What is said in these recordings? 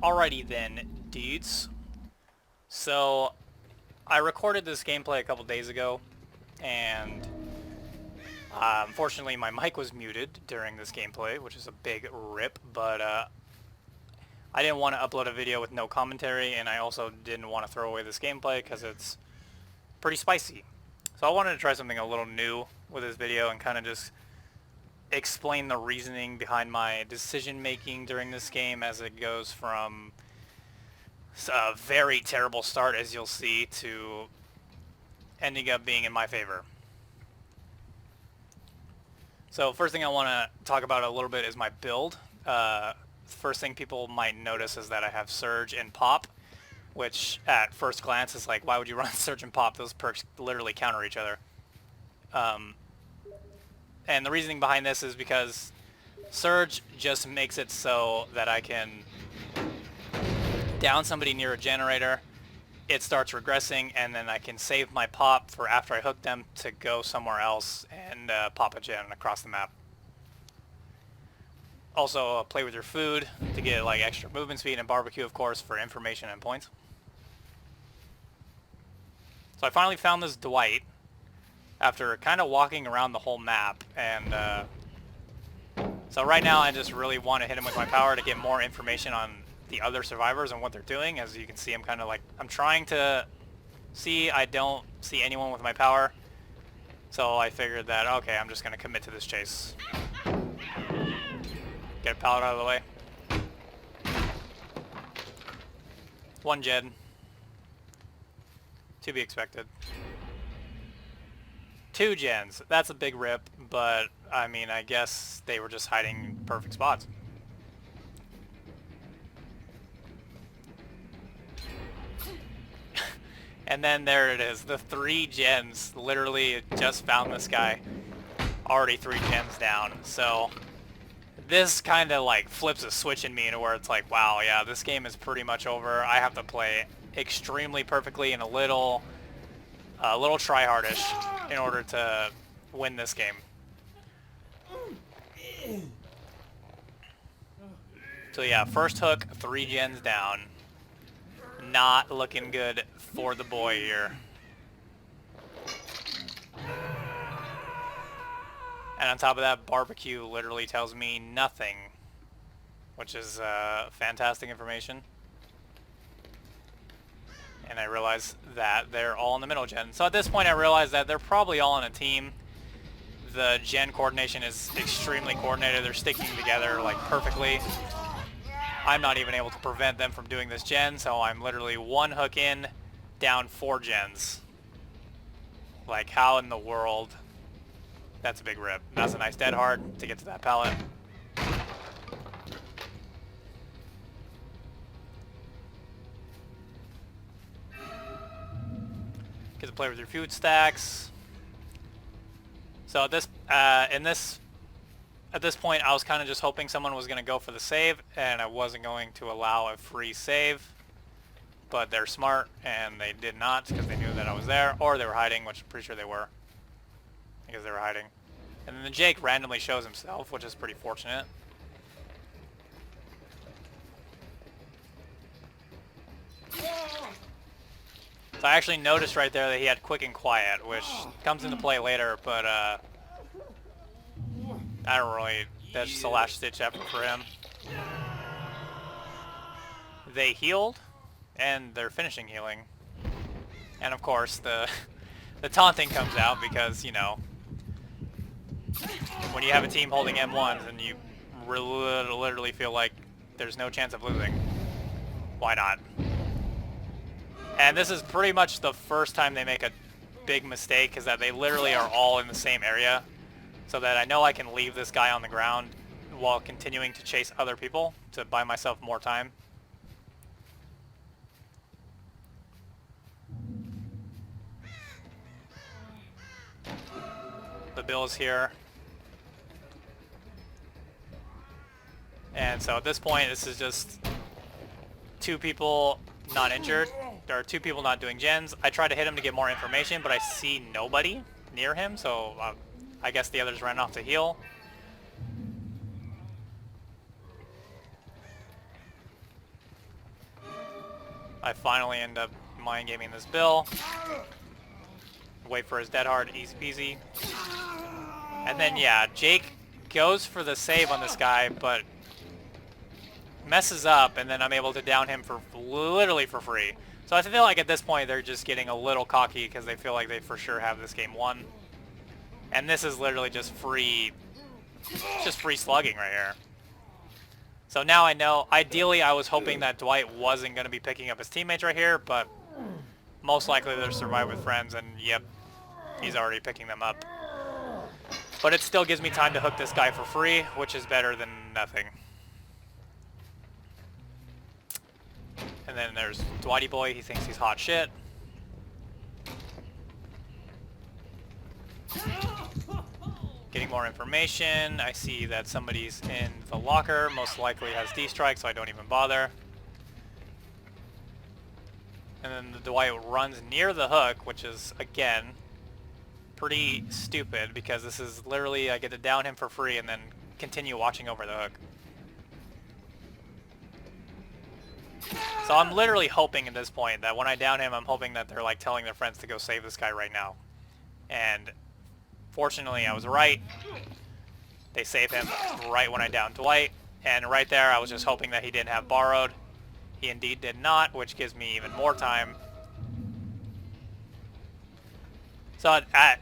Alrighty then, dudes. So, I recorded this gameplay a couple days ago, and unfortunately my mic was muted during this gameplay, which is a big rip, but I didn't want to upload a video with no commentary, and I also didn't want to throw away this gameplay because it's pretty spicy. So I wanted to try something a little new with this video and kind of just explain the reasoning behind my decision making during this game as it goes from a very terrible start, as you'll see, to ending up being in my favor. So first thing I want to talk about a little bit is my build. First thing people might notice is that I have Surge and Pop, which at first glance is like, why would you run Surge and Pop? Those perks literally counter each other. And the reasoning behind this is because Surge just makes it so that I can down somebody near a generator, it starts regressing, and then I can save my pop for after I hook them to go somewhere else and pop a gen across the map. Also, play with your food to get like extra movement speed, and barbecue, of course, for information and points. So I finally found this Dwight after kind of walking around the whole map, and so right now I just really want to hit him with my power to get more information on the other survivors and what they're doing. As you can see, I'm kind of like, I'm trying to see, I don't see anyone with my power, so I figured that, okay, I'm just going to commit to this chase. Get a pallet out of the way. One gen. To be expected. 2 gens. That's a big rip, but I mean, I guess they were just hiding perfect spots. And then there it is, the 3 gens. Literally just found this guy. Already 3 gens down. So this kind of like flips a switch in me to where it's like, wow, yeah, this game is pretty much over. I have to play extremely perfectly and a little tryhardish in order to win this game. So yeah, first hook, 3 gens down. Not looking good for the boy here. And on top of that, barbecue literally tells me nothing, which is fantastic information. And I realize that they're all in the middle gen. So at this point I realize that they're probably all on a team. The gen coordination is extremely coordinated. They're sticking together like perfectly. I'm not even able to prevent them from doing this gen, so I'm literally 1 hook in, down 4 gens. Like, how in the world? That's a big rip. That's a nice dead hard to get to that pallet. Get to play with your food stacks. So at this point, I was kind of just hoping someone was going to go for the save, and I wasn't going to allow a free save. But they're smart, and they did not, because they knew that I was there, or they were hiding, which I'm pretty sure they were. Because they were hiding. And then the Jake randomly shows himself, which is pretty fortunate. So I actually noticed right there that he had quick and quiet, which comes into play later, but I don't really, that's just a last ditch effort for him. They healed, and they're finishing healing. And of course, the taunting comes out because, you know, when you have a team holding M1s and you literally feel like there's no chance of losing, why not? And this is pretty much the first time they make a big mistake, is that they literally are all in the same area. So that I know I can leave this guy on the ground while continuing to chase other people to buy myself more time. The Bill is here. And so at this point, this is just 2 people not injured. There are 2 people not doing gens. I try to hit him to get more information, but I see nobody near him, so I guess the others ran off to heal. I finally end up mind gaming this Bill. Wait for his dead hard, easy peasy. And then yeah, Jake goes for the save on this guy, but messes up, and then I'm able to down him for literally for free. So I feel like at this point they're just getting a little cocky because they feel like they for sure have this game won. And this is literally just free slugging right here. So now I know, ideally I was hoping that Dwight wasn't going to be picking up his teammates right here, but most likely they're survive with friends, and yep, he's already picking them up. But it still gives me time to hook this guy for free, which is better than nothing. And then there's Dwighty Boy, he thinks he's hot shit. Getting more information, I see that somebody's in the locker, most likely has D-Strike, so I don't even bother. And then the Dwight runs near the hook, which is, again, pretty stupid, because this is literally, I get to down him for free and then continue watching over the hook. So I'm literally hoping at this point that when I down him, I'm hoping that they're like telling their friends to go save this guy right now. And fortunately, I was right. They save him right when I down Dwight. And right there, I was just hoping that he didn't have borrowed. He indeed did not, which gives me even more time. So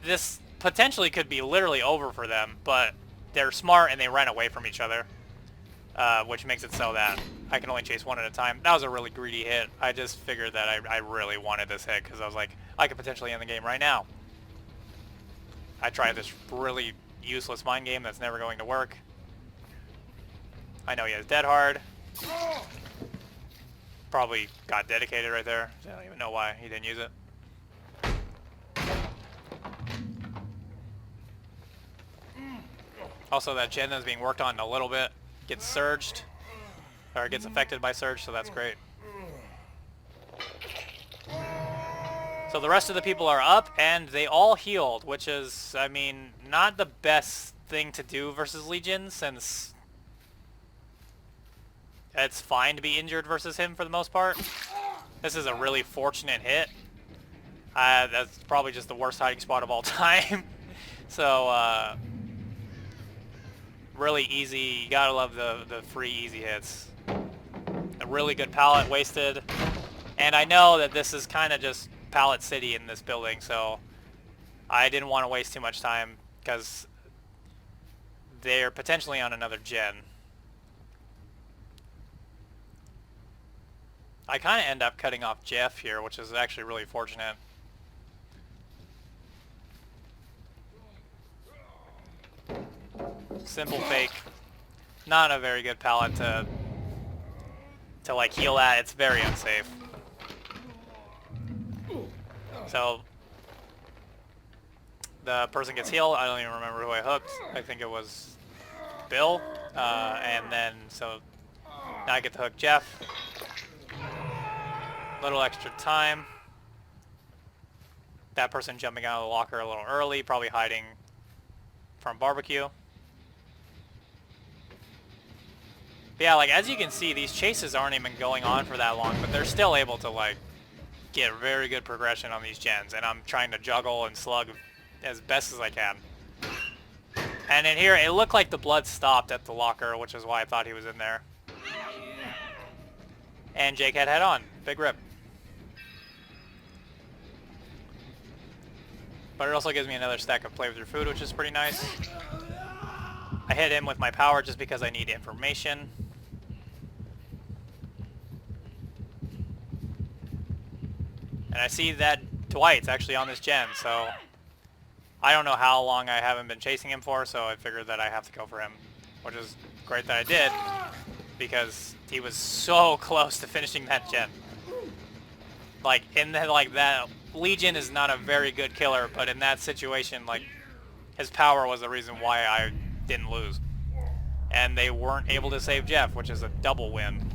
this potentially could be literally over for them, but they're smart and they ran away from each other, which makes it so that I can only chase one at a time. That was a really greedy hit. I just figured that I really wanted this hit because I was like, I could potentially end the game right now. I tried this really useless mind game that's never going to work. I know he has dead hard. Probably got dedicated right there. I don't even know why he didn't use it. Also, that gen that's being worked on a little bit gets surged, or gets affected by surge, so that's great. So the rest of the people are up, and they all healed, which is, I mean, not the best thing to do versus Legion, since it's fine to be injured versus him for the most part. This is a really fortunate hit. That's probably just the worst hiding spot of all time. So, really easy. You gotta love the free easy hits. A really good pallet wasted. And I know that this is kind of just pallet city in this building, so I didn't want to waste too much time because they're potentially on another gen. I kind of end up cutting off Jeff here, which is actually really fortunate. Simple fake. Not a very good pallet to like heal at. It's very unsafe. So the person gets healed. I don't even remember who I hooked. I think it was Bill. And then so now I get to hook Jeff. Little extra time. That person jumping out of the locker a little early, probably hiding from barbecue. But yeah, like as you can see, these chases aren't even going on for that long, but they're still able to like get very good progression on these gens, and I'm trying to juggle and slug as best as I can. And in here, it looked like the blood stopped at the locker, which is why I thought he was in there. And Jake had head on. Big rip. But it also gives me another stack of play with your food, which is pretty nice. I hit him with my power just because I need information. And I see that Dwight's actually on this gen, so I don't know how long I haven't been chasing him for, so I figured that I have to go for him, which is great that I did, because he was so close to finishing that gen. Like, that Legion is not a very good killer, but in that situation, like, his power was the reason why I didn't lose. And they weren't able to save Jeff, which is a double win.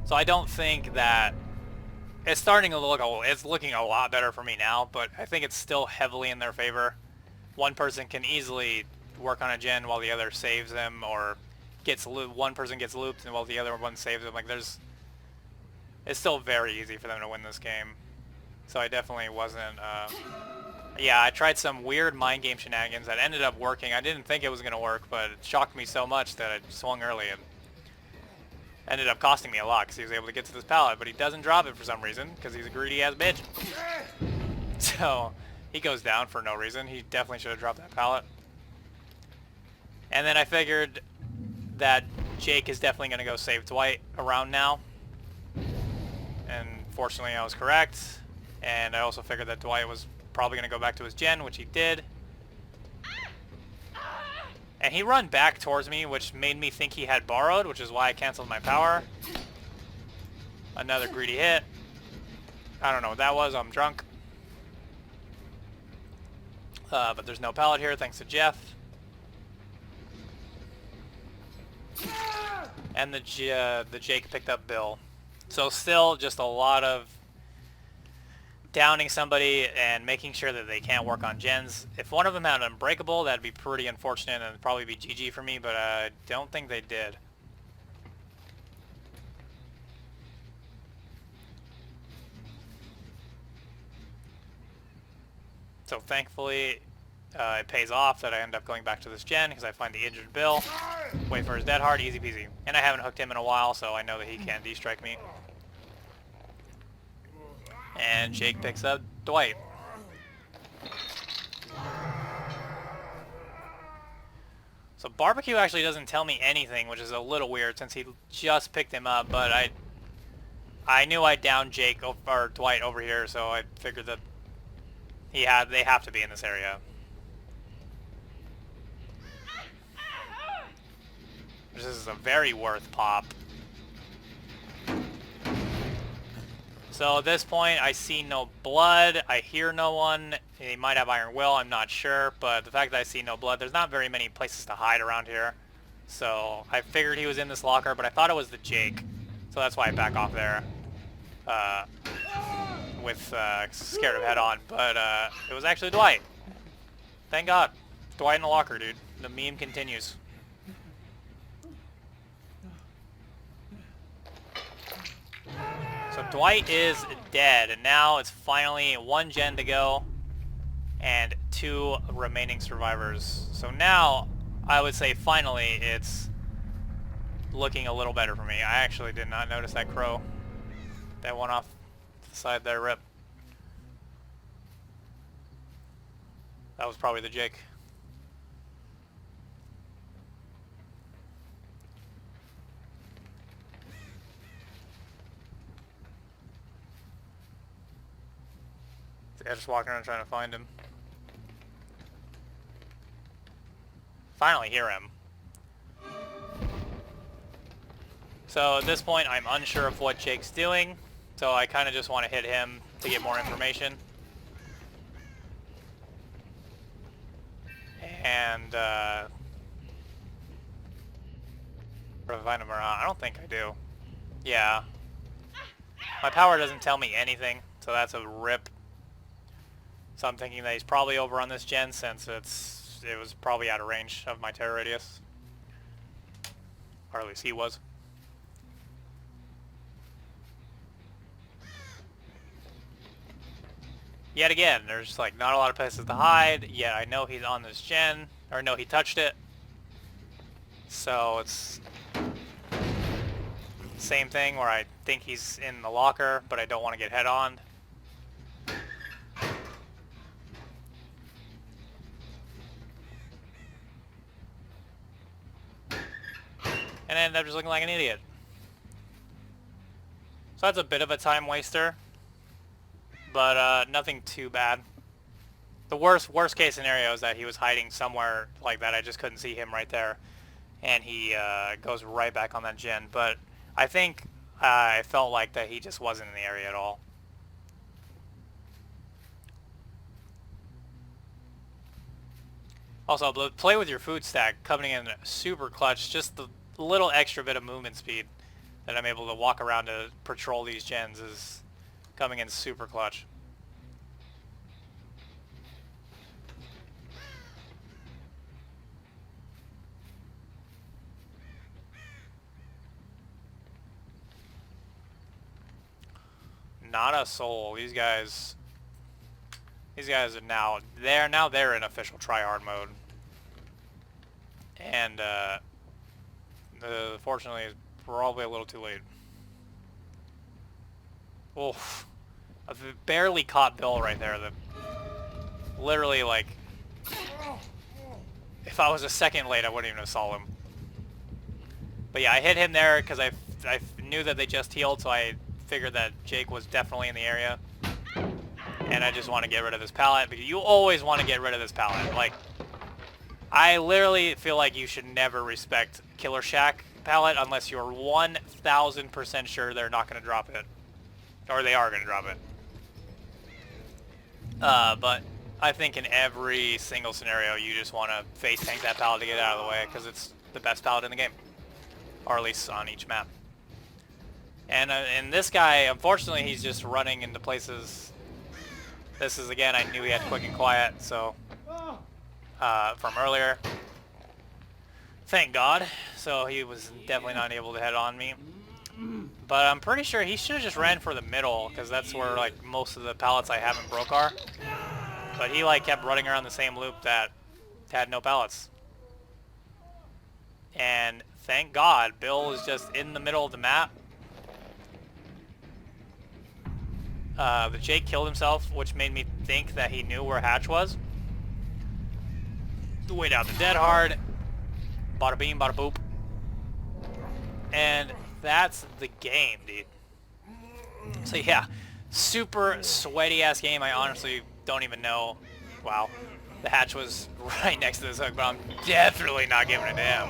So I don't think that it's starting to look, it's looking a lot better for me now, but I think it's still heavily in their favor. One person can easily work on a gen while the other saves him, or gets one person gets looped and while the other one saves him. Like it's still very easy for them to win this game. So I definitely wasn't. Yeah, I tried some weird mind game shenanigans that ended up working. I didn't think it was gonna work, but it shocked me so much that I swung early and ended up costing me a lot because he was able to get to this pallet, but he doesn't drop it for some reason because he's a greedy ass bitch. So he goes down for no reason. He definitely should have dropped that pallet. And then I figured that Jake is definitely going to go save Dwight around now. And fortunately I was correct. And I also figured that Dwight was probably going to go back to his gen, which he did. And he run back towards me, which made me think he had borrowed, which is why I canceled my power. Another greedy hit. I don't know what that was. I'm drunk. But there's no pallet here, thanks to Jeff. And the Jake picked up Bill. So still just a lot of downing somebody and making sure that they can't work on gens. If one of them had Unbreakable, that'd be pretty unfortunate and probably be GG for me, but I don't think they did. So thankfully, it pays off that I end up going back to this gen because I find the injured Bill, wait for his dead hard, easy peasy. And I haven't hooked him in a while, so I know that he can't D-strike me. And Jake picks up Dwight. So Barbecue actually doesn't tell me anything, which is a little weird since he just picked him up, but I knew I'd down Jake or Dwight over here, so I figured that they have to be in this area. This is a very worth pop. So at this point, I see no blood, I hear no one, he might have Iron Will, I'm not sure, but the fact that I see no blood, there's not very many places to hide around here. So I figured he was in this locker, but I thought it was the Jake, so that's why I back off there. With scared of head on, but it was actually Dwight. Thank God. Dwight in the locker, dude. The meme continues. So Dwight is dead, and now it's finally one gen to go and 2 remaining survivors. So now I would say finally it's looking a little better for me. I actually did not notice that crow that went off the side there. Rip. That was probably the Jake. Yeah, just walking around trying to find him. Finally hear him. So at this point I'm unsure of what Jake's doing, so I kind of just want to hit him to get more information. And if I find him around, I don't think I do. Yeah. My power doesn't tell me anything, so that's a rip. So I'm thinking that he's probably over on this gen since it was probably out of range of my terror radius. Or at least he was. Yet again, there's like not a lot of places to hide, yet I know he's on this gen, or no, he touched it. So it's same thing where I think he's in the locker, but I don't want to get head on. And I ended up just looking like an idiot. So that's a bit of a time waster, but nothing too bad. The worst case scenario is that he was hiding somewhere like that. I just couldn't see him right there, and he goes right back on that gen. But I think I felt like that he just wasn't in the area at all. Also, play with your food stack coming in super clutch. Just the little extra bit of movement speed that I'm able to walk around to patrol these gens is coming in super clutch. not a soul. These guys are now they're in official tryhard mode. And fortunately, it's probably a little too late. Oof. I've barely caught Bill right there. Literally, like, if I was a second late, I wouldn't even have saw him. But yeah, I hit him there because I knew that they just healed, so I figured that Jake was definitely in the area. And I just want to get rid of this pallet, because you always want to get rid of this pallet. Like, I literally feel like you should never respect Killer Shack pallet unless you're 1000% sure they're not going to drop it. Or they are going to drop it. But I think in every single scenario, you just want to face tank that pallet to get out of the way, because it's the best pallet in the game. Or at least on each map. And this guy, unfortunately, he's just running into places. This is, again, I knew he had quick and quiet, so from earlier. Thank God. So he was definitely not able to head on me. But I'm pretty sure he should have just ran for the middle, because that's where, like, most of the pallets I haven't broke are. But he, like, kept running around the same loop that had no pallets. And thank God, Bill is just in the middle of the map. The Jake killed himself, which made me think that he knew where Hatch was. Way down the dead hard. Bada beam, bada boop. And that's the game, dude. So yeah, super sweaty ass game. I honestly don't even know. Wow, the Hatch was right next to this hook, but I'm definitely not giving it to him.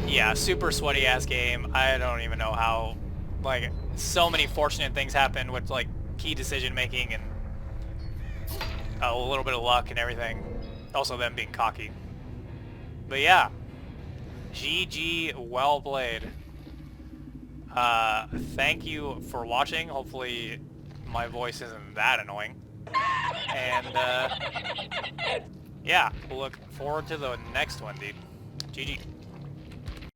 Yeah, super sweaty ass game. I don't even know how. Like, so many fortunate things happened with, like, key decision making and a little bit of luck and everything. Also them being cocky. But yeah, GG, well played. Thank you for watching. Hopefully my voice isn't that annoying. And yeah, we'll look forward to the next one, dude. GG.